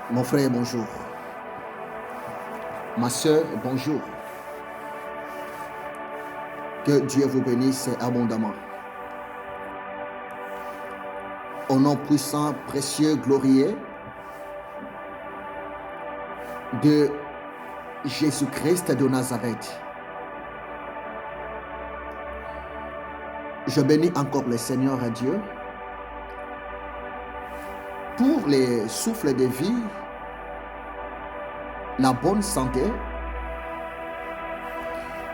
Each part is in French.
Mon frère, bonjour. Ma soeur, bonjour. Que Dieu vous bénisse abondamment. Au nom puissant, précieux, glorieux de Jésus-Christ de Nazareth. Je bénis encore le Seigneur à Dieu pour les souffles de vie, la bonne santé,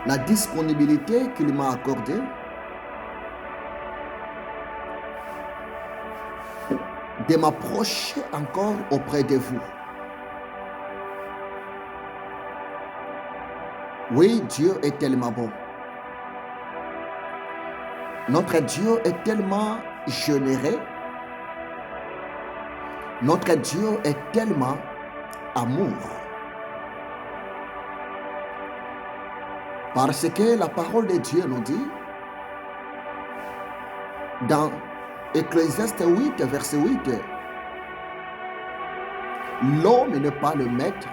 la disponibilité qu'il m'a accordée de m'approcher encore auprès de vous. Oui, Dieu est tellement bon. Notre Dieu est tellement généreux. Notre Dieu est tellement amour. Parce que la parole de Dieu nous dit, dans Ecclésiaste 8, verset 8, l'homme n'est pas le maître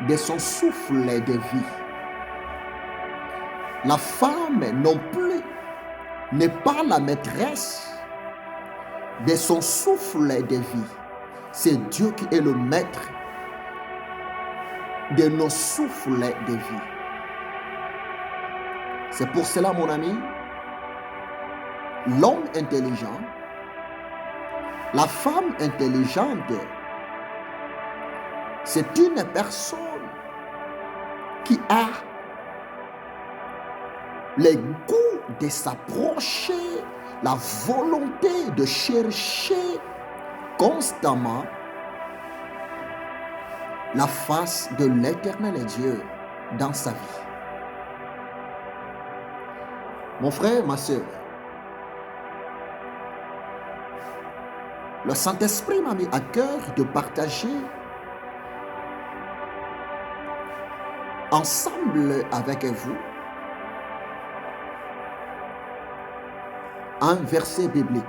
de son souffle de vie. La femme non plus n'est pas la maîtresse de son souffle de vie. C'est Dieu qui est le maître de nos souffles de vie. C'est pour cela, mon ami, l'homme intelligent, la femme intelligente, c'est une personne qui a le goût de s'approcher, la volonté de chercher constamment la face de l'Éternel Dieu dans sa vie. Mon frère, ma soeur, le Saint-Esprit m'a mis à cœur de partager ensemble avec vous un verset biblique.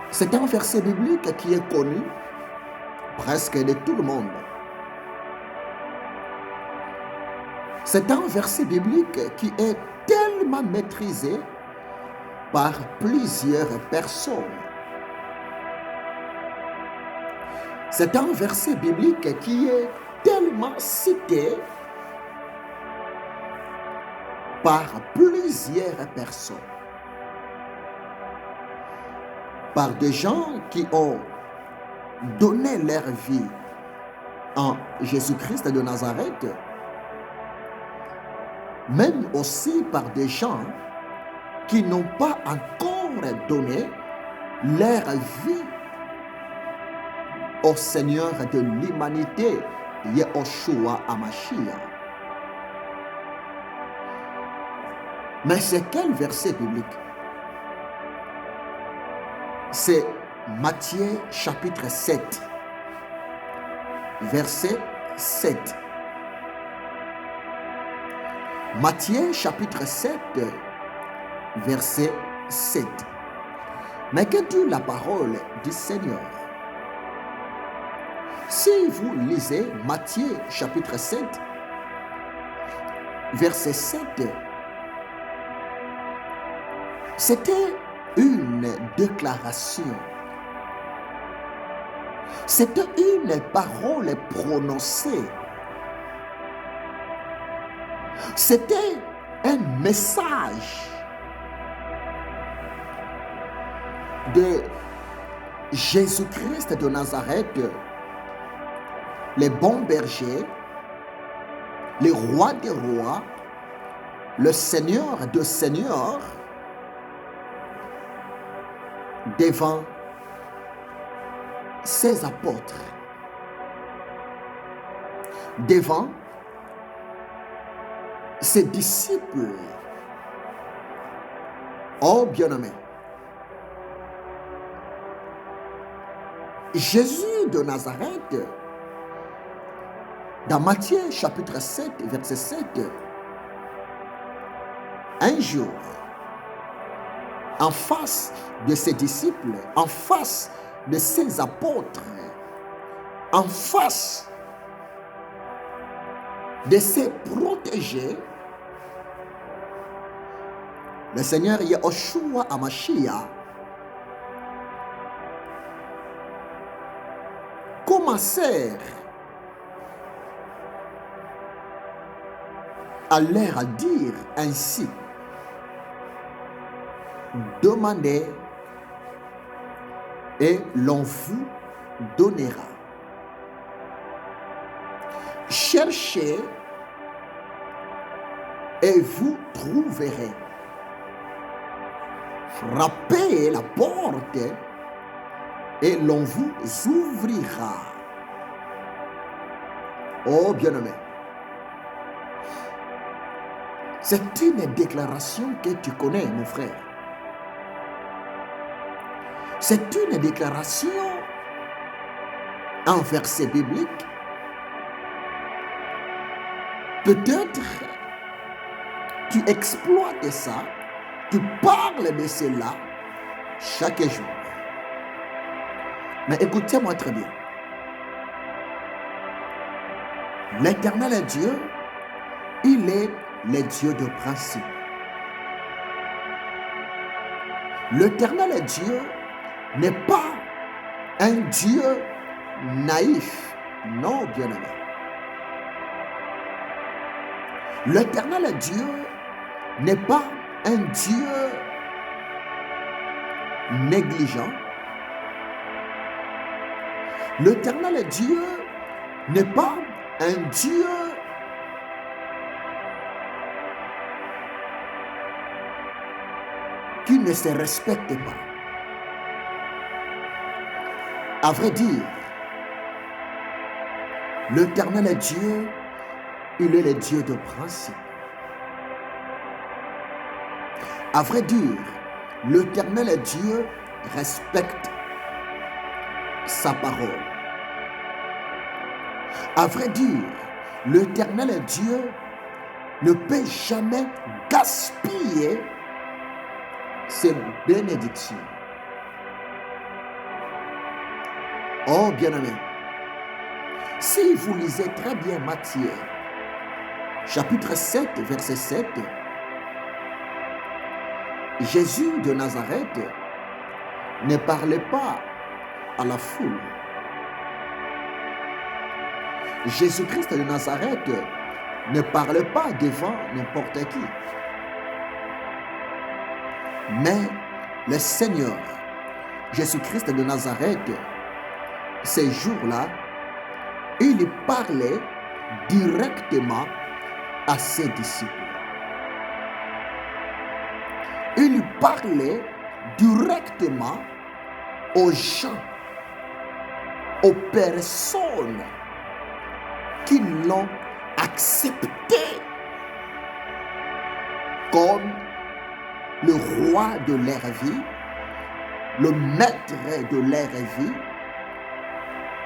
C'est un verset biblique qui est connu presque de tout le monde. C'est un verset biblique qui est tellement maîtrisé par plusieurs personnes. C'est un verset biblique qui est tellement cité par plusieurs personnes. Par des gens qui ont donné leur vie en Jésus-Christ de Nazareth, même aussi par des gens qui n'ont pas encore donné leur vie au Seigneur de l'humanité, Yahushua HaMashiach. Mais c'est quel verset biblique? C'est Matthieu chapitre 7, verset 7. Matthieu chapitre 7, verset 7. Mais que dit la parole du Seigneur? Si vous lisez Matthieu chapitre 7, verset 7, c'était une déclaration. C'était une parole prononcée. C'était un message de Jésus-Christ de Nazareth, le bon berger, le roi des rois, le Seigneur des seigneurs, devant ses apôtres, devant ses disciples. Oh bien-aimé, Jésus de Nazareth, dans Matthieu chapitre 7, verset 7, un jour, en face de ses disciples, en face de ses apôtres, en face de ses protégés, le Seigneur Yahushua Hamashiach commencèrent à leur dire ainsi: demandez et l'on vous donnera. Cherchez et vous trouverez. Frappez la porte et l'on vous ouvrira. Oh bien-aimé, c'est une déclaration que tu connais, mon frère. C'est une déclaration en verset biblique. Peut-être tu exploites ça, tu parles de cela chaque jour. Mais écoutez-moi très bien. L'Éternel Dieu, il est le Dieu de principe. L'Éternel Dieu n'est pas un Dieu naïf. Non, bien-aimé. L'Éternel Dieu n'est pas un Dieu négligent. L'Éternel Dieu n'est pas un Dieu qui ne se respecte pas. À vrai dire, l'Éternel Dieu, il est le Dieu de principe. À vrai dire, l'Éternel Dieu respecte sa parole. À vrai dire, l'Éternel Dieu ne peut jamais gaspiller ses bénédictions. Oh bien-aimé, si vous lisez très bien Matthieu, chapitre 7, verset 7, Jésus de Nazareth ne parlait pas à la foule. Jésus-Christ de Nazareth ne parlait pas devant n'importe qui. Mais le Seigneur, Jésus-Christ de Nazareth, ces jours-là, il parlait directement à ses disciples. Il parlait directement aux gens, aux personnes qui l'ont accepté comme le roi de leur vie, le maître de leur vie,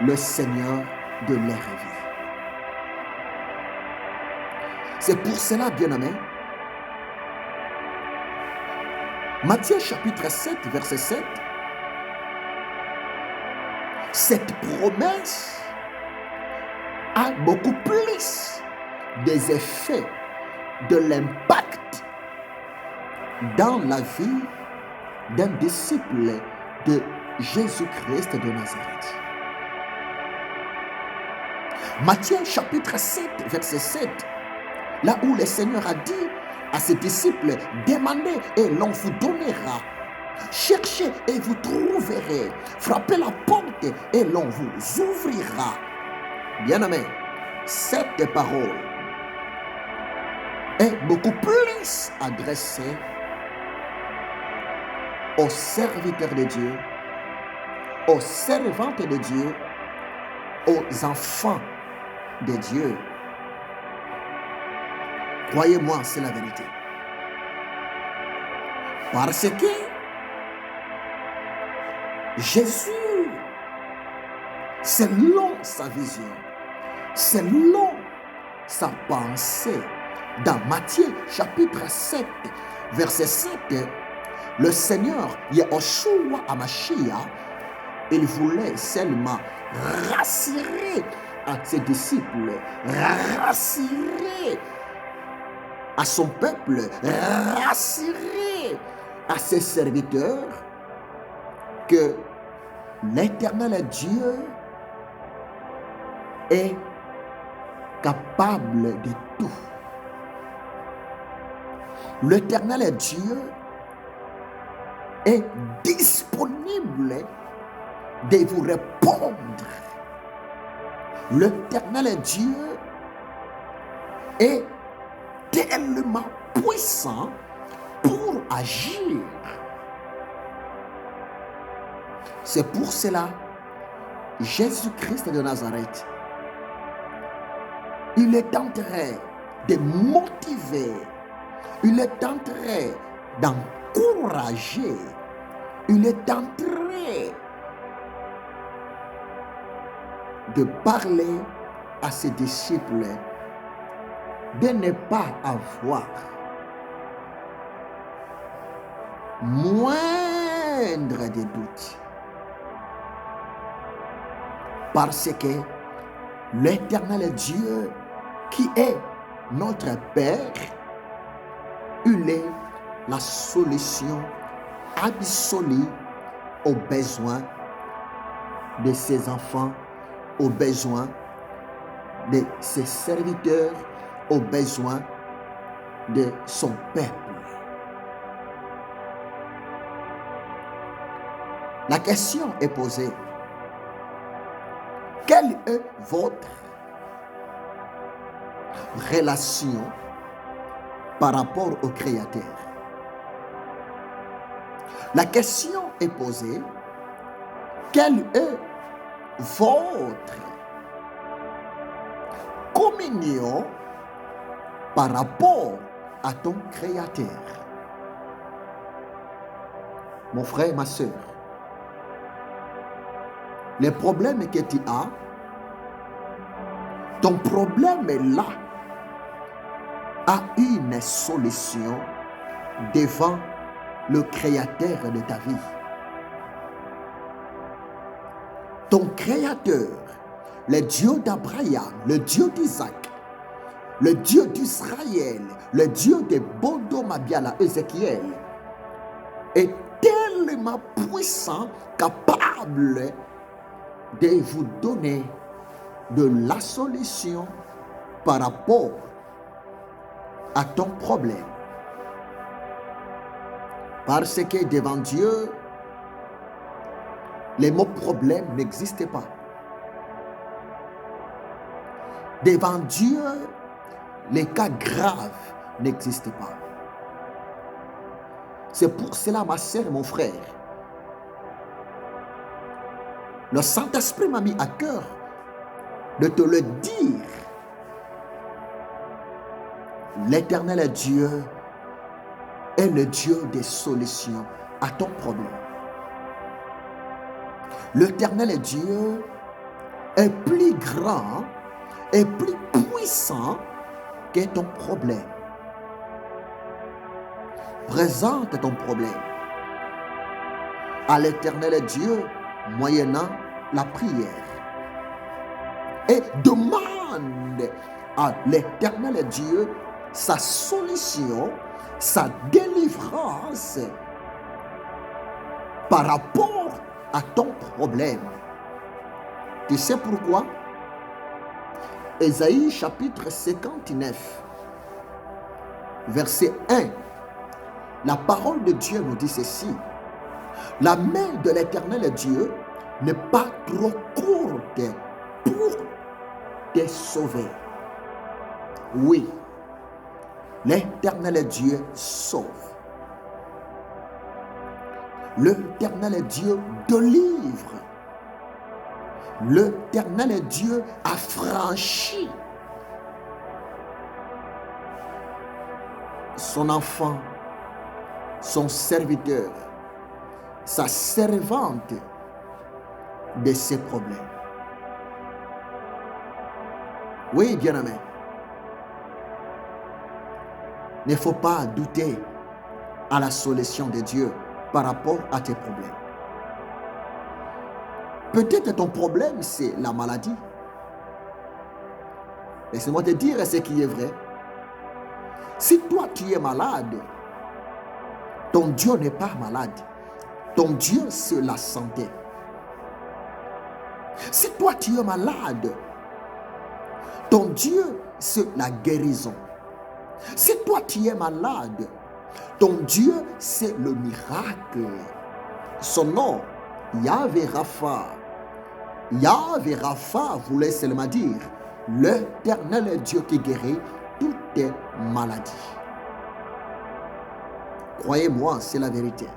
le Seigneur de leur vie. C'est pour cela, bien-aimé, Matthieu chapitre 7, verset 7, cette promesse a beaucoup plus des effets, de l'impact dans la vie d'un disciple de Jésus-Christ de Nazareth. Matthieu chapitre 7, verset 7, là où le Seigneur a dit à ses disciples, demandez et l'on vous donnera. Cherchez et vous trouverez. Frappez la porte et l'on vous ouvrira. Bien-aimé, cette parole est beaucoup plus adressée aux serviteurs de Dieu, aux servantes de Dieu, aux enfants de Dieu. Croyez-moi, c'est la vérité. Parce que Jésus, selon sa vision, selon sa pensée, dans Matthieu chapitre 7, verset 7, Le Seigneur, Yahushua Hamashiach, il voulait seulement rassurer à ses disciples, rassurer à son peuple, rassurer à ses serviteurs que l'Éternel Dieu est capable de tout. L'Éternel Dieu est disponible de vous répondre. L'Éternel Dieu est tellement puissant pour agir. C'est pour cela, Jésus-Christ de Nazareth, il est en train de motiver, il est en train d'encourager, il est en train de parler à ses disciples de ne pas avoir moindre de doute. Parce que l'Éternel Dieu, qui est notre Père, il est la solution absolue aux besoins de ses enfants, aux besoins de ses serviteurs, aux besoins de son peuple. La question est posée. Quelle est votre relation par rapport au Créateur? La question est posée. Quelle est votre communion par rapport à ton Créateur? Mon frère, ma soeur, les problèmes que tu as, ton problème est là, a une solution devant le Créateur de ta vie. Ton Créateur, le Dieu d'Abraham, le Dieu d'Isaac, le Dieu d'Israël, le Dieu de Bodo Mabiala, Ézéchiel, est tellement puissant, capable de vous donner de la solution par rapport à ton problème. Parce que devant Dieu, les mots problème n'existent pas. Devant Dieu, les cas graves n'existent pas. C'est pour cela, ma sœur et mon frère, le Saint-Esprit m'a mis à cœur de te le dire. L'Éternel Dieu est le Dieu des solutions à ton problème. L'Éternel Dieu est plus grand et plus puissant que ton problème. Présente ton problème à l'Éternel Dieu moyennant la prière et demande à l'Éternel Dieu sa solution, sa délivrance par rapport à ton problème. Tu sais pourquoi? Ésaïe chapitre 59, verset 1. La parole de Dieu nous dit ceci. La main de l'Éternel Dieu n'est pas trop courte pour te sauver. Oui, l'Éternel Dieu sauve. L'Éternel Dieu délivre. L'Éternel Dieu a franchi son enfant, son serviteur, sa servante de ses problèmes. Oui, bien-aimé. Il ne faut pas douter à la solution de Dieu. par rapport à tes problèmes. Peut-être ton problème, c'est la maladie. Laisse-moi te dire ce qui est vrai. Si toi, tu es malade, ton Dieu n'est pas malade. Ton Dieu, c'est la santé. Si toi, tu es malade, ton Dieu, c'est la guérison. Si toi, tu es malade, ton Dieu, c'est le miracle. Son nom, Yahvé Rapha. Yahvé Rapha voulait seulement dire l'Éternel Dieu qui guérit toutes tes maladies. Croyez-moi, c'est la vérité.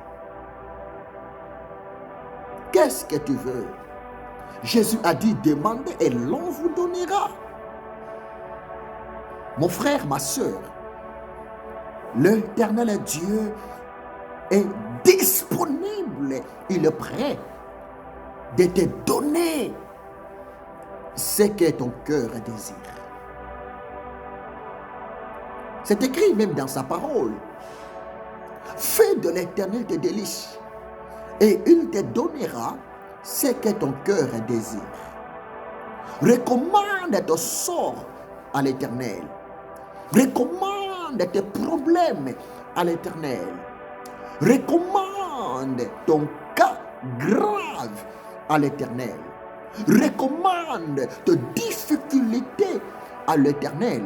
Qu'est-ce que tu veux? Jésus a dit, demandez et l'on vous donnera. Mon frère, ma soeur, l'Éternel Dieu est disponible. Il est prêt de te donner ce que ton cœur désire. C'est écrit même dans sa parole. Fais de l'Éternel tes délices et il te donnera ce que ton cœur désire. Recommande ton sort à l'Éternel. Recommande tes problèmes à l'Éternel. Recommande ton cas grave à l'Éternel. Recommande tes difficultés à l'Éternel.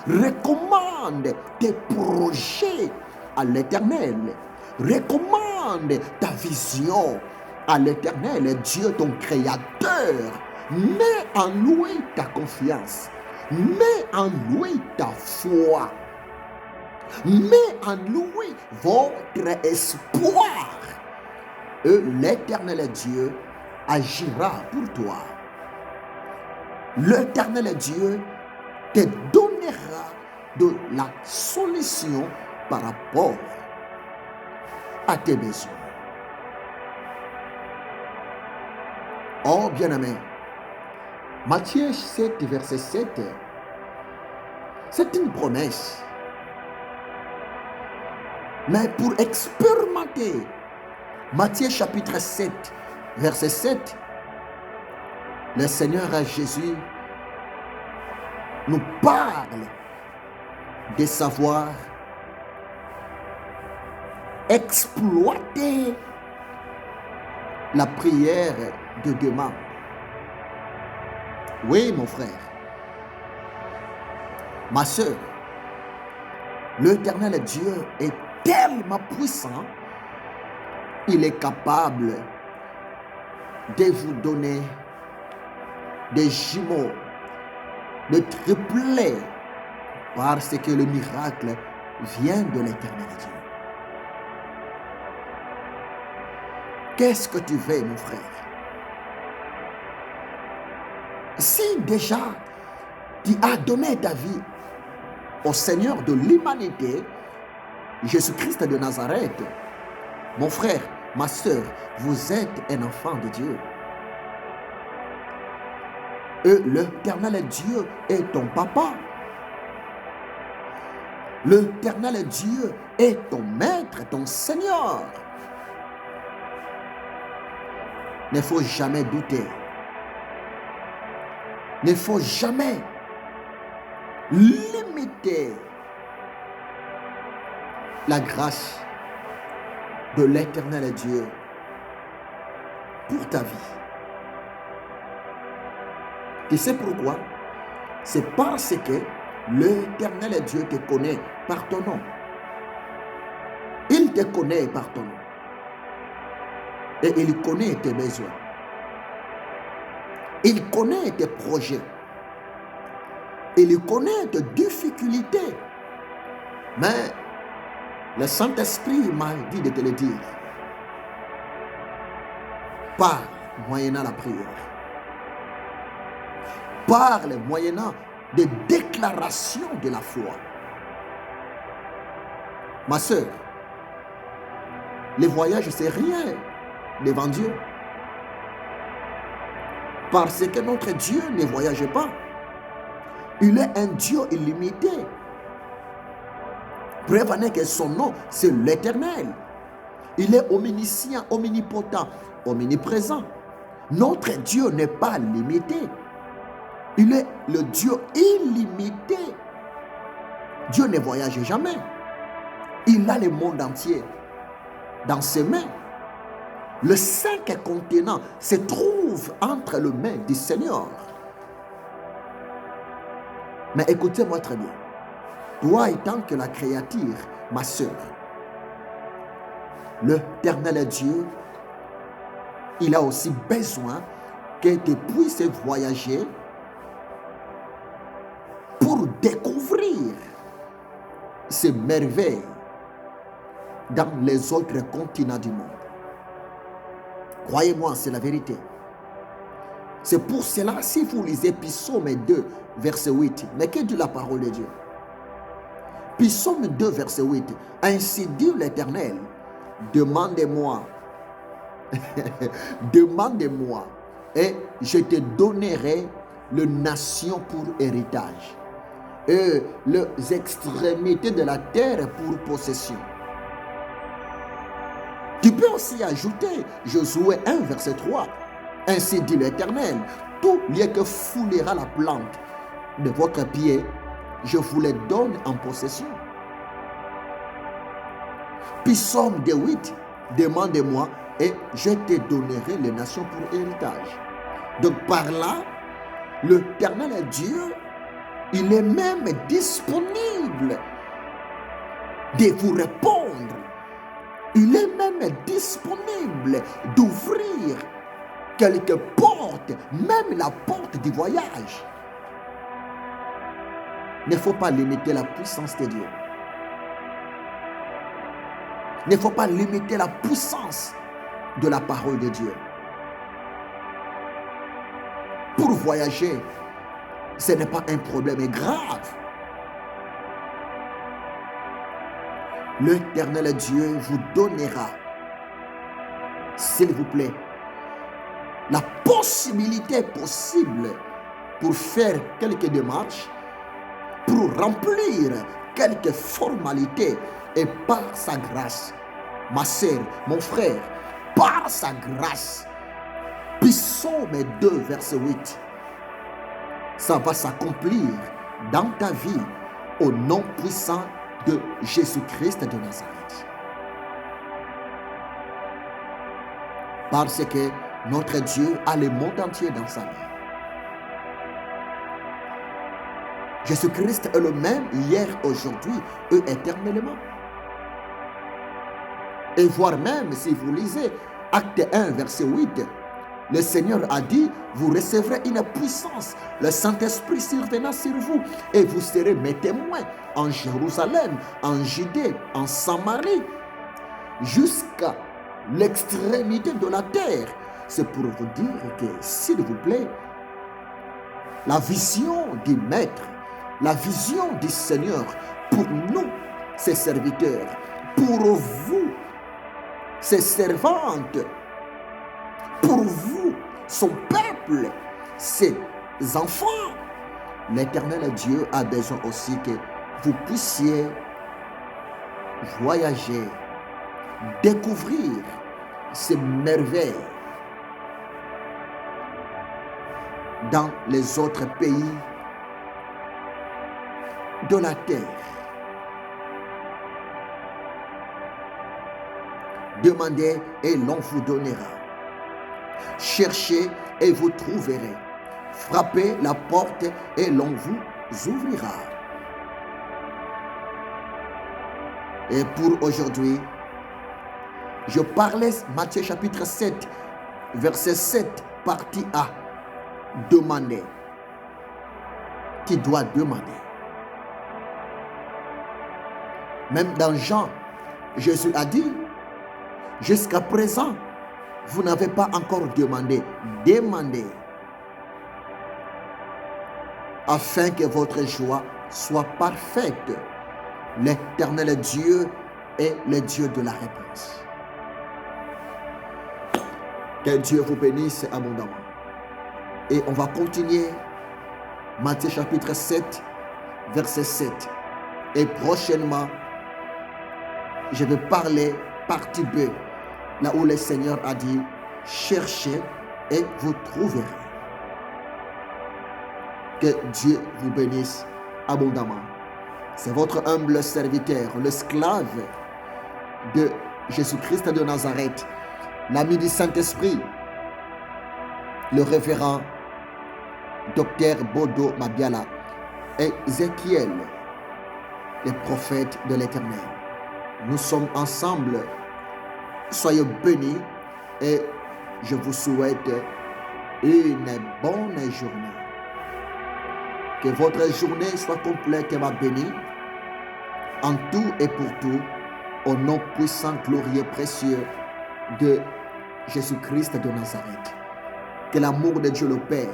Recommande tes projets à l'Éternel. Recommande ta vision à l'Éternel, Dieu ton Créateur. Mets en lui ta confiance. Mets en lui ta foi. Mets en lui votre espoir. Et l'Éternel Dieu agira pour toi. L'Éternel Dieu te donnera de la solution par rapport à tes besoins. Oh bien-aimé, Matthieu 7, verset 7, c'est une promesse. Mais pour expérimenter Matthieu chapitre 7, verset 7, le Seigneur Jésus nous parle de savoir exploiter la prière de demande. Oui, mon frère, ma soeur, l'Éternel Dieu est tellement puissant, il est capable de vous donner des jumeaux, de tripler, parce que le miracle vient de l'Éternel Dieu. Qu'est-ce que tu veux, mon frère? Si déjà tu as donné ta vie au Seigneur de l'humanité, Jésus-Christ de Nazareth, mon frère, ma soeur, vous êtes un enfant de Dieu. Et l'Éternel Dieu est ton papa. L'Éternel Dieu est ton maître, ton Seigneur. Ne faut jamais douter. Ne faut jamais limiter la grâce de l'Éternel Dieu pour ta vie. Tu sais pourquoi? C'est parce que l'Éternel Dieu te connaît par ton nom. Il te connaît par ton nom. Et il connaît tes besoins. Il connaît tes projets. Il connaît tes difficultés. Mais le Saint-Esprit m'a dit de te le dire. Parle moyennant la prière. Parle moyennant des déclarations de la foi. Ma soeur, le voyage, c'est rien devant Dieu. Parce que notre Dieu ne voyage pas. Il est un Dieu illimité. Prévenez que son nom, c'est l'Éternel. Il est omniscient, omnipotent, omniprésent. Notre Dieu n'est pas limité. Il est le Dieu illimité. Dieu ne voyage jamais. Il a le monde entier dans ses mains. Les 5 continents se trouvent entre les mains du Seigneur. Mais écoutez-moi très bien. Toi étant que la créature, ma sœur, l'Éternel Dieu, il a aussi besoin que tu puisses voyager pour découvrir ces merveilles dans les autres continents du monde. Croyez-moi, c'est la vérité. C'est pour cela, si vous lisez Psaume 2, verset 8, mais que dit la parole de Dieu? Psaume 2, verset 8, ainsi dit l'Éternel, demandez-moi, demandez-moi, et je te donnerai les nations pour héritage, et les extrémités de la terre pour possession. Tu peux aussi ajouter Josué 1, verset 3. Ainsi dit l'Éternel, tout lieu que foulera la plante de votre pied, je vous les donne en possession. Psaume 8, demandez-moi et je te donnerai les nations pour héritage. Donc par là, l'Éternel Dieu, il est même disponible de vous répondre. Il est même disponible d'ouvrir quelques portes, même la porte du voyage. Il ne faut pas limiter la puissance de Dieu. Il ne faut pas limiter la puissance de la parole de Dieu. Pour voyager, ce n'est pas un problème grave. L'Éternel Dieu vous donnera, s'il vous plaît, la possibilité possible pour faire quelques démarches, pour remplir quelques formalités, et par sa grâce, ma sœur, mon frère, par sa grâce, Psaume 2, verset 8, ça va s'accomplir dans ta vie au nom puissant de Jésus-Christ de Nazareth. Parce que notre Dieu a le monde entier dans sa main. Jésus-Christ est le même hier, aujourd'hui et éternellement. Et voire même, si vous lisez Acte 1, verset 8, le Seigneur a dit, vous recevrez une puissance, le Saint-Esprit survenant sur vous, et vous serez mes témoins en Jérusalem, en Judée, en Samarie, jusqu'à l'extrémité de la terre. C'est pour vous dire que, s'il vous plaît, la vision du Maître, la vision du Seigneur, pour nous, ses serviteurs, pour vous, ses servantes, pour vous, son peuple, ses enfants, l'Éternel Dieu a besoin aussi que vous puissiez voyager, découvrir ces merveilles dans les autres pays de la terre. Demandez et l'on vous donnera. Cherchez et vous trouverez. Frappez la porte et l'on vous ouvrira. Et pour aujourd'hui, je parlais Matthieu chapitre 7, verset 7, partie A. Demandez. Qui doit demander? Même dans Jean, Jésus a dit, jusqu'à présent, vous n'avez pas encore demandé. Demandez. Afin que votre joie soit parfaite. L'Éternel Dieu est le Dieu de la réponse. Que Dieu vous bénisse abondamment. Et on va continuer Matthieu chapitre 7, verset 7. Et prochainement, je vais parler partie B, là où le Seigneur a dit, cherchez et vous trouverez. Que Dieu vous bénisse abondamment. C'est votre humble serviteur, l'esclave de Jésus-Christ de Nazareth, l'ami du Saint-Esprit, le révérend Dr Bodo Mabiala, et Ézéchiel, les prophètes de l'Éternel. Nous sommes ensemble. Soyez bénis et je vous souhaite une bonne journée. Que votre journée soit complètement bénie en tout et pour tout, au nom puissant, glorieux, précieux de Jésus-Christ de Nazareth. Que l'amour de Dieu le Père,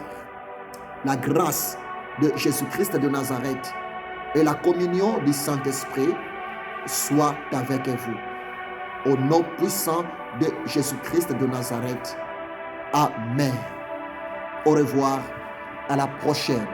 la grâce de Jésus-Christ de Nazareth et la communion du Saint-Esprit soient avec vous. Au nom puissant de Jésus-Christ de Nazareth. Amen. Au revoir, à la prochaine.